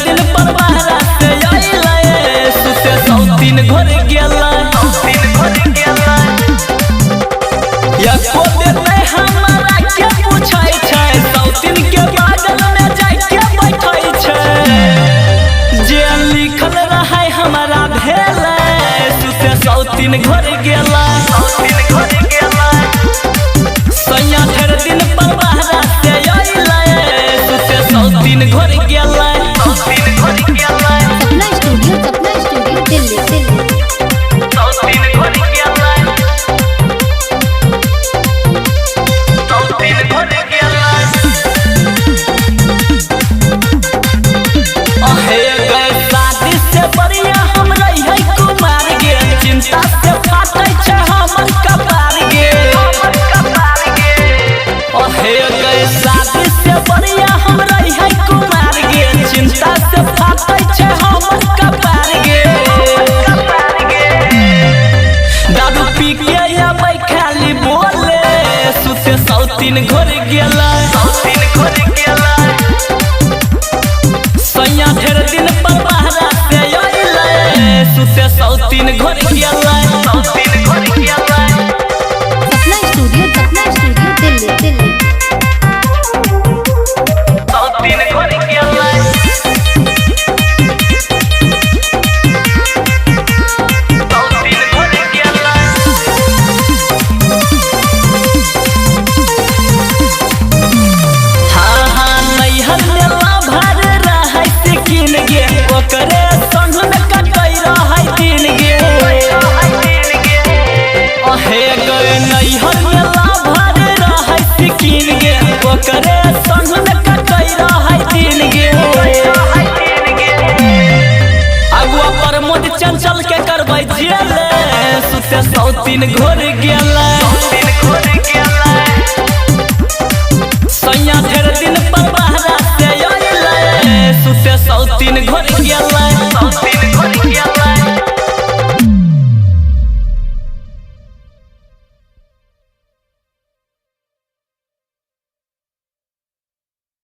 दिन पर बाहर से आइले सुते सौतीन घर गेला एको दिन में हमरा के पूछै छै सौतीन के बादल में जाय के बैठै छै जे लिखल रहै हमरा भेलै सुते सौतीन घर गेला सैया ढेर दिन पर बाहर से आइले सुते सौतीन घर गेला सपना स्टूडियो दिल्ली सौतीन घर गेला सौतीन घर गेला अहे गए शादी से बढ़िया हम रही कुमार गे चिंता से फाटै छै हमर कपार गे अहे गए शादी से बढ़िया हम रही कुमार गे चिंता से फाटै छै हमर कपार गे दारू पी के आबै खाली बोले सुते सौतीन घर गेला सैया ढेर दिन पर बाहर से आइले सुते सौतीन घर गेला सपना स्टूडियो दिल्ली सौतीन घर गेला सौतीन घर गेला हाँ नैहर मेला भर रहै सिकिन गे ओकरे संग में कटै रहै दिन गे अहे गए नैहर मेला भर रहै सिकिन गे ओकरे संग में कटै रहै दिन गे अगुआ प्रमोद चंचल के करबै जेल सुते सौतीन घर गेला